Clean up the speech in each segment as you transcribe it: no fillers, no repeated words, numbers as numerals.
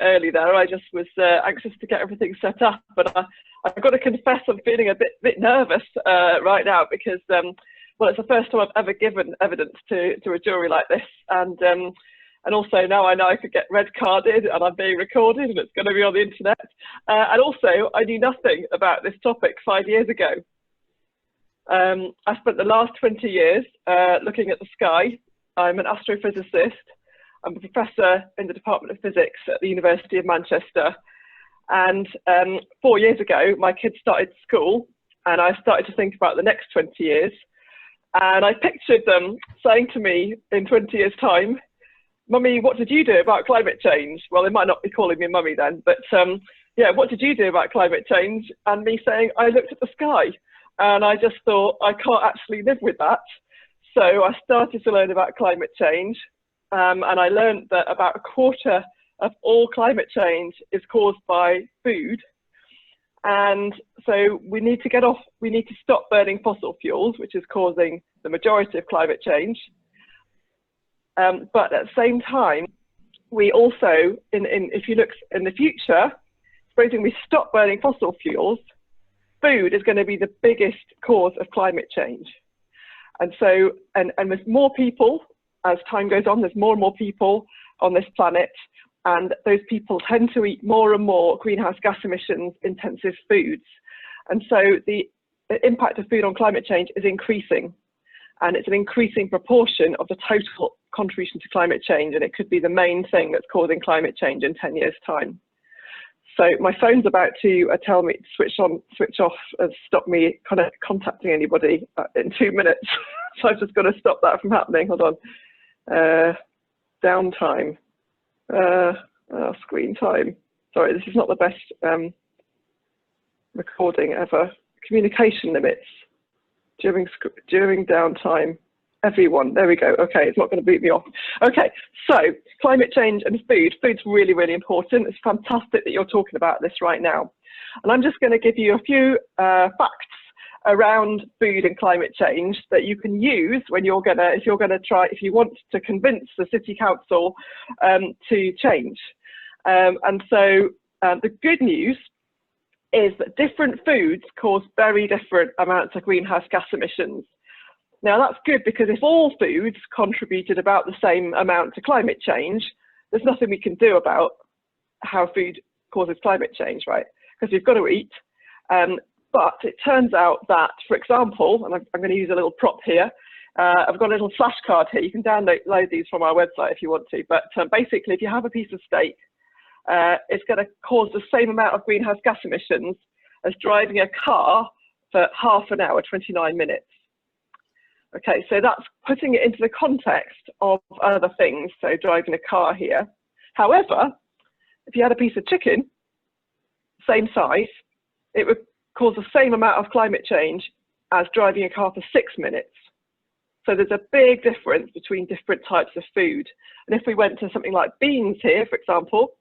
early there. I just was anxious to get everything set up, but I've got to confess I'm feeling a bit nervous right now because, well, it's the first time I've ever given evidence to a jury like this, and also now I know I could get red carded and I'm being recorded and it's going to be on the internet. And also I knew nothing about this topic 5 years ago. I spent the last 20 years looking at the sky. I'm an astrophysicist. I'm a professor in the Department of Physics at the University of Manchester. And 4 years ago, my kids started school and I started to think about the next 20 years. And I pictured them saying to me in 20 years' time, "Mummy, what did you do about climate change?" Well, they might not be calling me mummy then, but yeah, "What did you do about climate change?" And me saying, "I looked at the sky." And I just thought, I can't actually live with that. So I started to learn about climate change. And I learned that about a quarter of all climate change is caused by food. And so we need to stop burning fossil fuels, which is causing the majority of climate change. But at the same time, we also, if you look in the future, supposing we stop burning fossil fuels, food is going to be the biggest cause of climate change. And so, and with more people, as time goes on, there's more and more people on this planet, and those people tend to eat more and more greenhouse gas emissions intensive foods. And so the impact of food on climate change is increasing, and it's an increasing proportion of the total contribution to climate change, and it could be the main thing that's causing climate change in 10 years' time. So my phone's about to tell me to switch on, switch off, and stop me kind of contacting anybody in 2 minutes. So I've just got to stop that from happening. Hold on. Downtime. Screen time. Sorry, this is not the best recording ever. Communication limits during downtime. Everyone, there we go. Okay, it's not going to boot me off. Okay, so climate change and food. Food's really, really important. It's fantastic that you're talking about this right now. And I'm just going to give you a few facts around food and climate change that you can use when you're going to, if you want to convince the city council to change. And so the good news is that different foods cause very different amounts of greenhouse gas emissions. Now that's good, because if all foods contributed about the same amount to climate change, there's nothing we can do about how food causes climate change, right? Because we've got to eat. But it turns out that, for example, and I'm going to use a little prop here, I've got a little flashcard here. You can download these from our website if you want to. But basically, if you have a piece of steak, it's going to cause the same amount of greenhouse gas emissions as driving a car for half an hour, 29 minutes. Okay, so that's putting it into the context of other things, so driving a car here. However, if you had a piece of chicken, same size, it would cause the same amount of climate change as driving a car for 6 minutes. So there's a big difference between different types of food. And if we went to something like beans here, for example,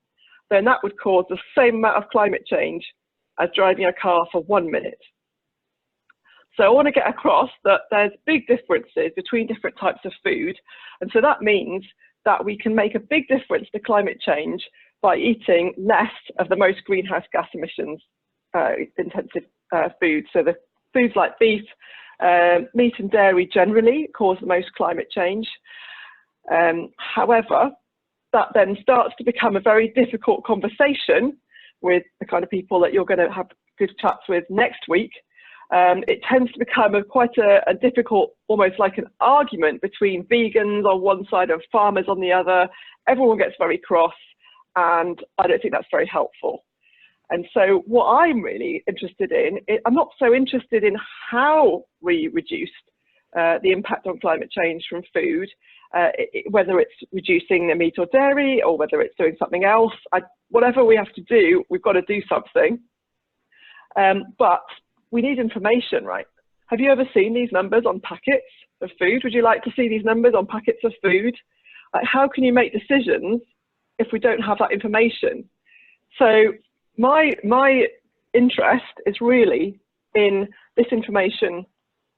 then that would cause the same amount of climate change as driving a car for 1 minute. So I want to get across that there's big differences between different types of food. And so that means that we can make a big difference to climate change by eating less of the most greenhouse gas emissions intensive foods. So the foods like beef, meat and dairy generally cause the most climate change. However, that then starts to become a very difficult conversation with the kind of people that you're going to have good chats with next week. It tends to become quite a difficult, almost like an argument between vegans on one side and farmers on the other. Everyone gets very cross, and I don't think that's very helpful. And so what I'm really interested in, I'm not so interested in how we reduced the impact on climate change from food, whether it's reducing the meat or dairy, or whether it's doing something else. Whatever we have to do, we've got to do something. But we need information, right? Have you ever seen these numbers on packets of food? Would you like to see these numbers on packets of food? Like, how can you make decisions if we don't have that information? So my interest is really in this information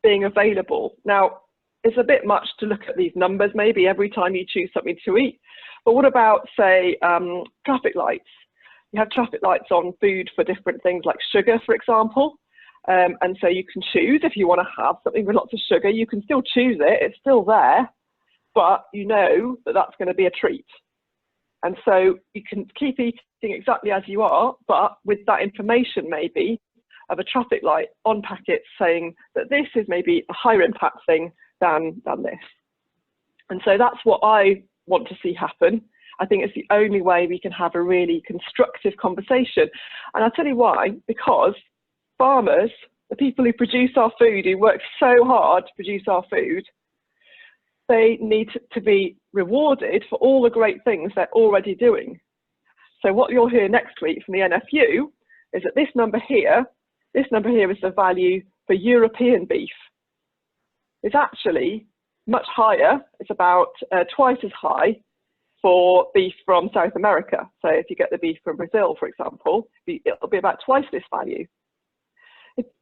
being available. Now, it's a bit much to look at these numbers maybe every time you choose something to eat, But what about, say, traffic lights? You have traffic lights on food for different things like sugar, for example. And so you can choose if you want to have something with lots of sugar. You can still choose it. It's still there, but you know that that's going to be a treat. And so you can keep eating exactly as you are, but with that information maybe of a traffic light on packets saying that this is maybe a higher impact thing than this. And so that's what I want to see happen. I think it's the only way we can have a really constructive conversation. And I'll tell you why, because farmers, the people who produce our food, who work so hard to produce our food, they need to be rewarded for all the great things they're already doing. So what you'll hear next week from the NFU is that this number here is the value for European beef. It's actually much higher. It's about twice as high for beef from South America. So if you get the beef from Brazil, for example, it'll be about twice this value.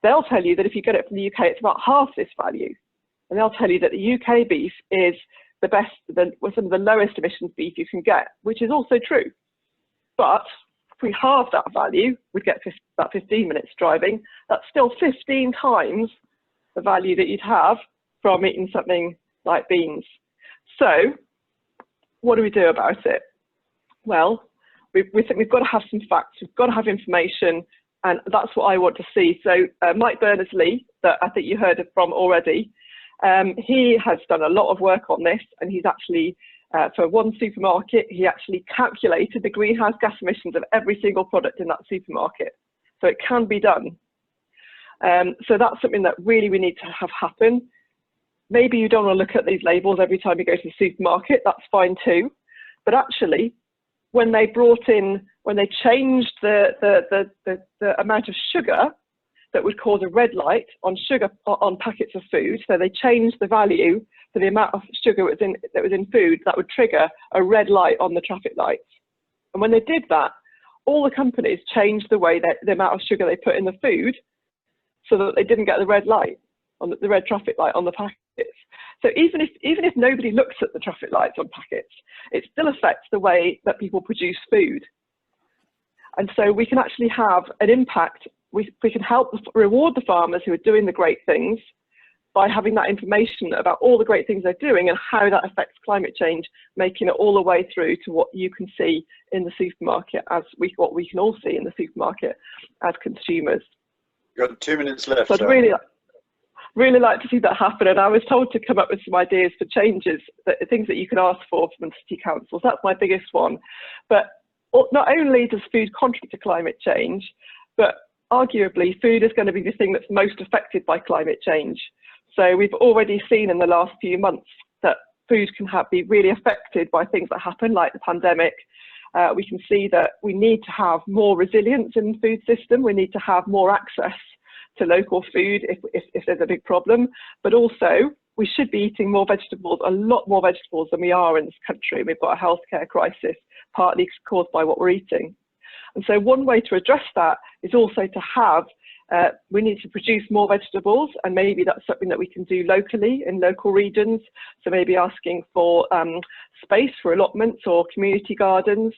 They'll tell you that if you get it from the UK, it's about half this value. And they'll tell you that the UK beef is the best, some of the lowest emissions beef you can get, which is also true. But if we halve that value, we'd get about 15 minutes driving. That's still 15 times the value that you'd have from eating something like beans. So what do we do about it? Well, we think we've got to have some facts, we've got to have information, and that's what I want to see. So Mike Berners-Lee, that I think you heard from already, he has done a lot of work on this, and he's actually, for one supermarket, he actually calculated the greenhouse gas emissions of every single product in that supermarket. So it can be done. So that's something that really we need to have happen. Maybe you don't want to look at these labels every time you go to the supermarket, that's fine too. But actually, when they changed the amount of sugar that would cause a red light on packets of food, so they changed the value for the amount of sugar that was in food, that would trigger a red light on the traffic lights. And when they did that, all the companies changed the way that the amount of sugar they put in the food so that they didn't get the red light, on the red traffic light on the packets. So even if nobody looks at the traffic lights on packets, it still affects the way that people produce food. And so we can actually have an impact. We can help reward the farmers who are doing the great things by having that information about all the great things they're doing and how that affects climate change, making it all the way through to what you can see in the supermarket, what we can all see in the supermarket as consumers. You've got 2 minutes left. So I'd really like to see that happen, and I was told to come up with some ideas for changes, things that you can ask for from city councils. That's my biggest one. But not only does food contribute to climate change, but arguably food is going to be the thing that's most affected by climate change. So we've already seen in the last few months that food can be really affected by things that happen, like the pandemic. We can see that we need to have more resilience in the food system. We need to have more access to local food if there's a big problem, but also we should be eating more vegetables, a lot more vegetables than we are in this country. We've got a healthcare crisis, partly caused by what we're eating. And so one way to address that is also to have, we need to produce more vegetables, and maybe that's something that we can do locally in local regions. So maybe asking for space for allotments or community gardens,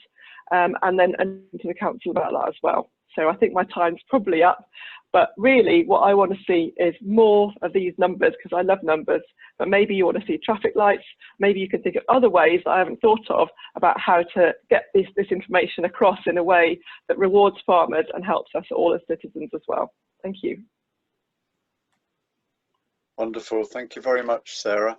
and then to the council about that as well. So I think my time's probably up, but really what I want to see is more of these numbers, because I love numbers, but maybe you want to see traffic lights. Maybe you can think of other ways that I haven't thought of about how to get this information across in a way that rewards farmers and helps us all as citizens as well. Thank you. Wonderful. Thank you very much, Sarah.